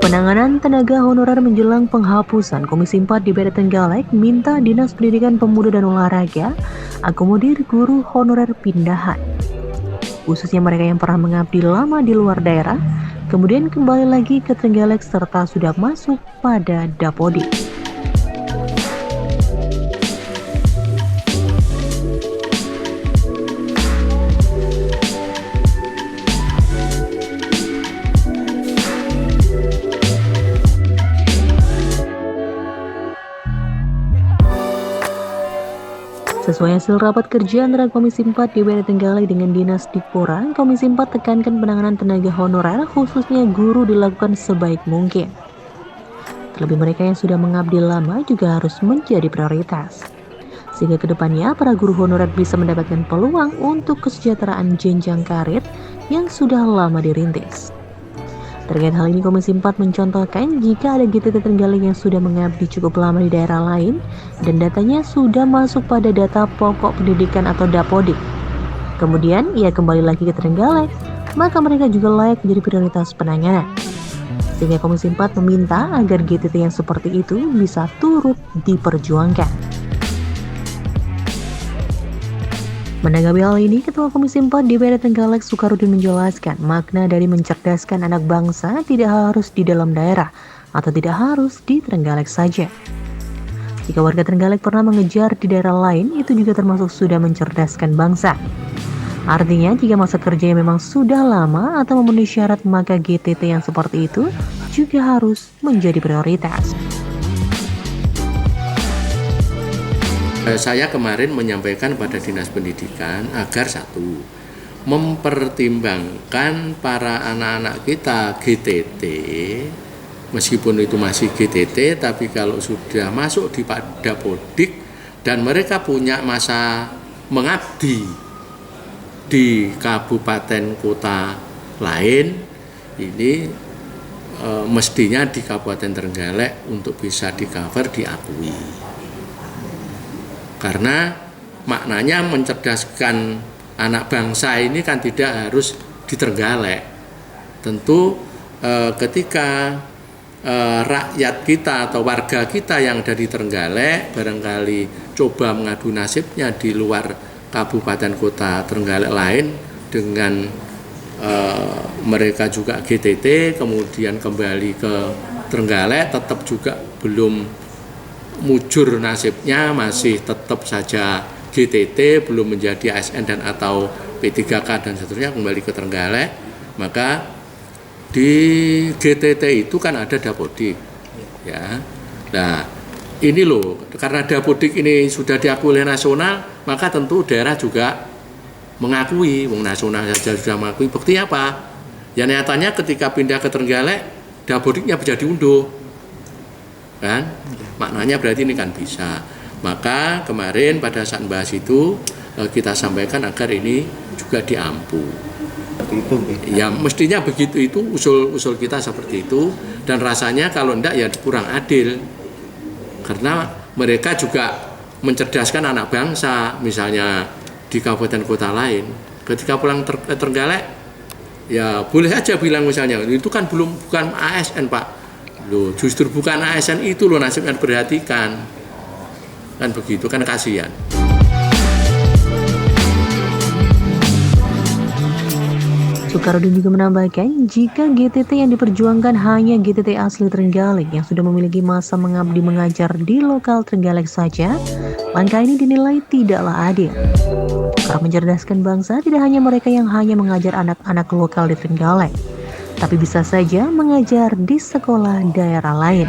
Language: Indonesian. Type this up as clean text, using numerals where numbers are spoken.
Penanganan tenaga honorer menjelang penghapusan Komisi 4 DPR Trenggalek minta Dinas Pendidikan Pemuda dan Olahraga akomodir guru honorer pindahan, khususnya mereka yang pernah mengabdi lama di luar daerah, kemudian kembali lagi ke Trenggalek serta sudah masuk pada Dapodik. Sesuai hasil rapat kerja antara Komisi 4 DPR Trenggalek dengan Dinas Dikpora, Komisi 4 tekankan penanganan tenaga honorer khususnya guru dilakukan sebaik mungkin. Terlebih mereka yang sudah mengabdi lama juga harus menjadi prioritas. Sehingga kedepannya para guru honorer bisa mendapatkan peluang untuk kesejahteraan jenjang karir yang sudah lama dirintis. Terkait hal ini, Komisi 4 mencontohkan jika ada GTT Trenggalek yang sudah mengabdi cukup lama di daerah lain dan datanya sudah masuk pada data pokok pendidikan atau Dapodik. Kemudian ia kembali lagi ke Trenggalek, maka mereka juga layak menjadi prioritas penanganan. Sehingga Komisi 4 meminta agar GTT yang seperti itu bisa turut diperjuangkan. Menanggapi hal ini, Ketua Komisi 4 DPR Trenggalek Sukarudin menjelaskan makna dari mencerdaskan anak bangsa tidak harus di dalam daerah atau tidak harus di Trenggalek saja. Jika warga Trenggalek pernah mengejar di daerah lain, itu juga termasuk sudah mencerdaskan bangsa. Artinya, jika masa kerjanya memang sudah lama atau memenuhi syarat, maka GTT yang seperti itu juga harus menjadi prioritas. Saya kemarin menyampaikan pada Dinas Pendidikan agar satu, mempertimbangkan para anak-anak kita GTT, meskipun itu masih GTT, tapi kalau sudah masuk di Dapodik dan mereka punya masa mengabdi di kabupaten kota lain, ini mestinya di Kabupaten Trenggalek untuk bisa di-cover diakui. Karena maknanya mencerdaskan anak bangsa ini kan tidak harus di Trenggalek. Tentu ketika rakyat kita atau warga kita yang dari Trenggalek barangkali coba mengadu nasibnya di luar kabupaten kota Trenggalek lain dengan mereka juga GTT kemudian kembali ke Trenggalek, tetap juga belum mujur nasibnya, masih tetap saja GTT, belum menjadi ASN dan atau P3K dan seterusnya, kembali ke Trenggalek, maka di GTT itu kan ada Dapodik, ya. Nah, ini loh, karena Dapodik ini sudah diakui oleh nasional, maka tentu daerah juga mengakui, wong nasional saja sudah mengakui. Bukti apa? Ya nyatanya ketika pindah ke Trenggalek, Dapodiknya bisa diunduh, kan? Maknanya berarti ini kan bisa. Maka kemarin pada saat bahas itu kita sampaikan agar ini juga diampu. Ya mestinya begitu, itu usul kita seperti itu, dan rasanya kalau enggak ya kurang adil. Karena mereka juga mencerdaskan anak bangsa, misalnya di kabupaten kota lain. Ketika pulang Trenggalek, ya boleh aja bilang misalnya itu kan bukan ASN Pak. Loh, justru bukan ASN itu loh nasibnya diperhatikan. Kan begitu, kan kasihan. Sukarudin juga menambahkan, jika GTT yang diperjuangkan hanya GTT asli Trenggalek yang sudah memiliki masa mengabdi mengajar di lokal Trenggalek saja, langkah ini dinilai tidaklah adil. Karena mencerdaskan bangsa tidak hanya mereka yang hanya mengajar anak-anak lokal di Trenggalek, tapi bisa saja mengajar di sekolah daerah lain.